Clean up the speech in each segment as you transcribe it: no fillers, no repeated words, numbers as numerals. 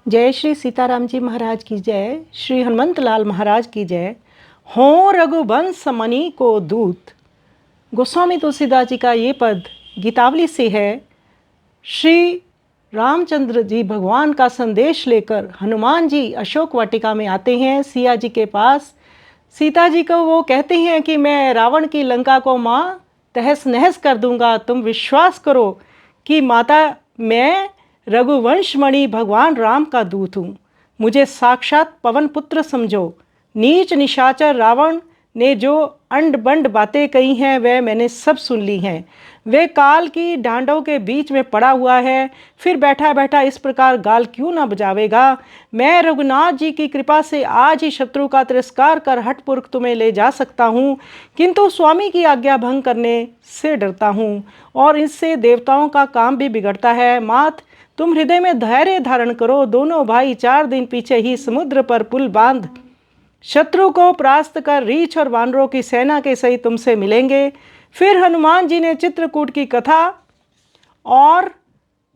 जय श्री सीताराम जी महाराज की जय, श्री हनुमंत लाल महाराज की जय। हो रघुवंश मणि को दूत। गोस्वामी तुलसीदास जी का ये पद गीतावली से है। श्री रामचंद्र जी भगवान का संदेश लेकर हनुमान जी अशोक वाटिका में आते हैं सिया जी के पास। सीता जी को वो कहते हैं कि मैं रावण की लंका को माँ तहस नहस कर दूंगा, तुम विश्वास करो कि माता मैं रघुवंश मणि भगवान राम का दूत हूँ, मुझे साक्षात पवन पुत्र समझो। नीच निशाचर रावण ने जो अंड बंड बातें कही हैं वह मैंने सब सुन ली हैं। वे काल की डांडों के बीच में पड़ा हुआ है, फिर बैठा बैठा इस प्रकार गाल क्यों ना बजावेगा। मैं रघुनाथ जी की कृपा से आज ही शत्रु का तिरस्कार कर हठपुर्ख तुम्हें ले जा सकता हूँ, किंतु स्वामी की आज्ञा भंग करने से डरता हूँ और इससे देवताओं का काम भी बिगड़ता है। मात तुम हृदय में धैर्य धारण करो, दोनों भाई 4 दिन पीछे ही समुद्र पर पुल बांध शत्रु को परास्त कर रीछ और वानरों की सेना के सहित तुमसे मिलेंगे। फिर हनुमान जी ने चित्रकूट की कथा और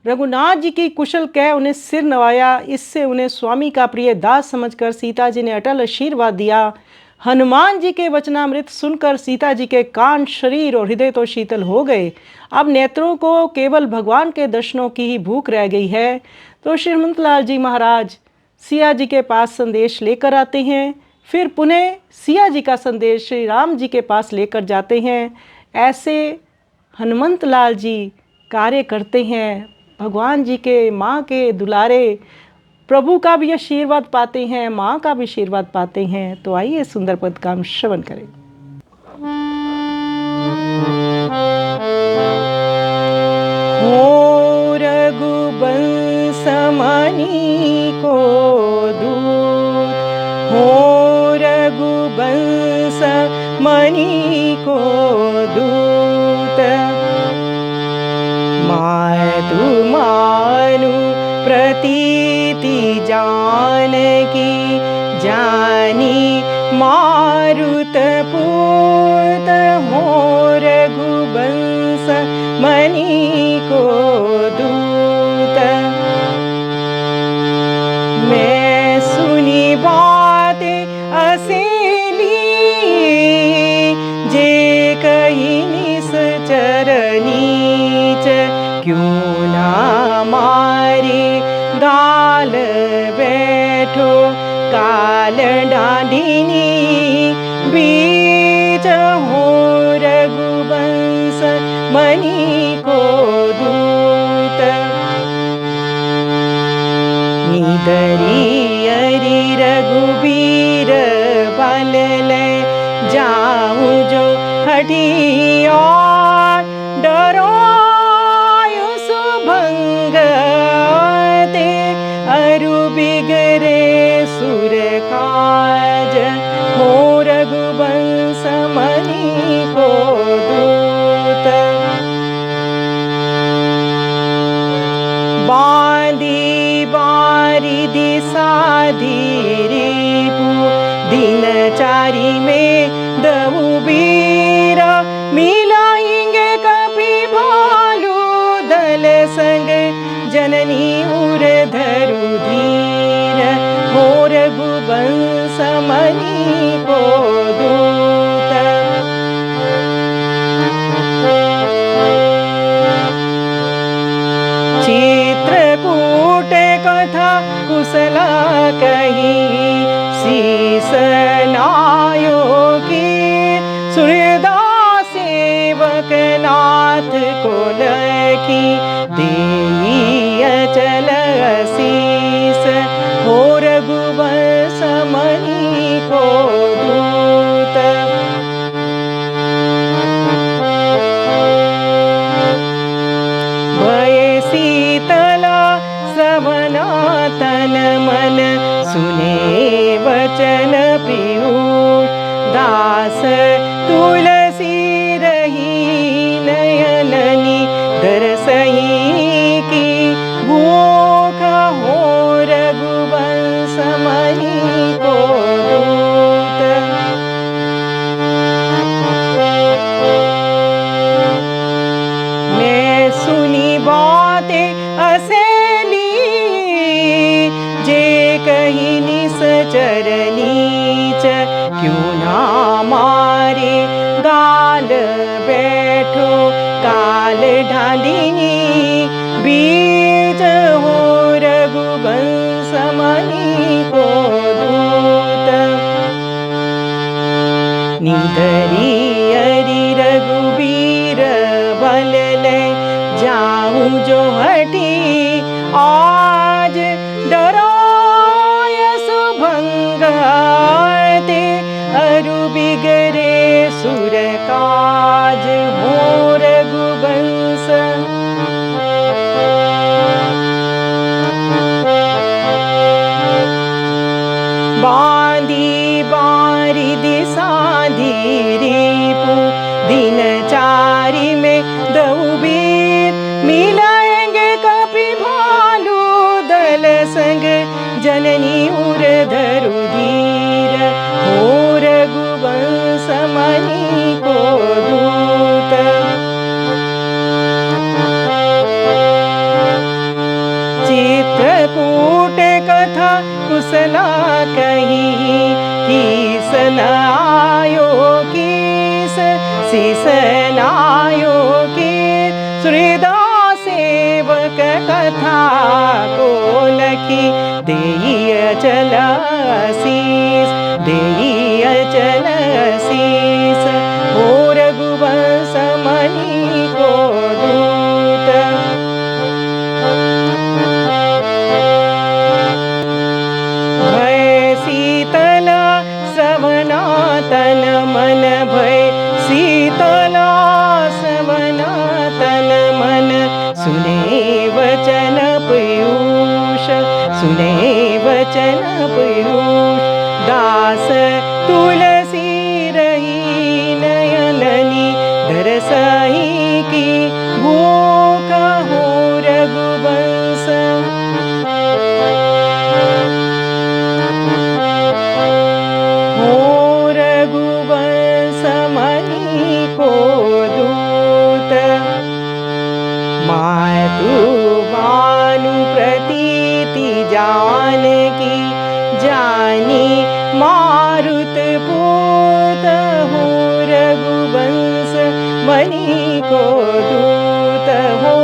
रघुनाथ जी की कुशल कह उन्हें सिर नवाया। इससे उन्हें स्वामी का प्रिय दास समझकर सीता जी ने अटल आशीर्वाद दिया। हनुमान जी के वचनामृत सुनकर सीता जी के कान, शरीर और हृदय तो शीतल हो गए। अब नेत्रों को केवल भगवान के दर्शनों की ही भूख रह गई है। तो श्री हनुमंत लाल जी महाराज सिया जी के पास संदेश लेकर आते हैं, फिर पुनः सिया जी का संदेश श्री राम जी के पास लेकर जाते हैं। ऐसे हनुमंत लाल जी कार्य करते हैं, भगवान जी के माँ के दुलारे प्रभु का भी आशीर्वाद पाते हैं, माँ का भी आशीर्वाद पाते हैं। तो आइए सुंदर पद का हम श्रवण करें। हो रघुवंश मणि को दूत, हो रघुवंश मणि को दूत। मातु मानु प्रतीति जानकी, जानी मारुत पूत। हो रघुवंश मणि को दूत। मैं सुनी बात असेली, जे कही निश्चर नीच। क्यों ना मारे गाल बैठो काल डांडिनी बीच। हो रघुवंश मणि को दूत। निदरी अरि रघुबीर बल ले जाऊं जो हठी और डरो सुभंग ते। अरु बिगरे सुर काज, हो रघुवंश मणि को दूत। बांधी बारिधि साधी रिपु, दिनचारी में दहु बीर। मिलाएंगे कपि भालू दल संग, जननी उर धरु धीर। हो रघुवंश मणि को दूत। चित्रकूट कथा कुशला कही, शीस नायो की। सूर्यदास सेवक नाथ को लखी, देई अचल आशीष। हो रघुवंश मणि को दूत। भय शीतला श्रवणा तन मन, सुने वचन पीयूष। दास तुलसी रही नयननी, दरसही की भूख। हो रघुवंश मणि को दूत। मैं सुनी बातें असेली, कही निसचर नीच, क्यों ना मारे गाल बैठो काल ढालिनी, बीज हो रघुवंश मणि को दूत। निधरी अरि रघुबीर बल ले जाऊं जो हटी, आज डराय सुभंग ते अरु बिगरे सुर काज हो रघुवंश। बांधी बारिधि साधी रिपु, दिन चारि में दऊ बीर, मिलाएंगे कपि भालू दल संग, जननी उर धरु धीर, हो रघुवंश मणि को दूत। चित्रकूट कथा कुशला कही, किस न आयो किस शिष न आयो किस, सूर्यदास सेवक कथा को लखी, देई अचल शीस देई अचल शीस, हो रघुवंश मणि को दूत। भय शीतला सवना तन मन, भय शीतला सवना तन मन, सुने वचन पीयूष सुने वचन पीयूष, दास तुलसी रही नयननी, दरसही की भूख हो रघुवंश। हो रघुवंश मणि को दूत। मातु भानु प्रतीति जानकी, जानी मारुत पूत, हो रघुवंश मणि को दूत, हो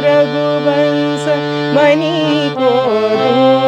रघुवंश मणि को दूत।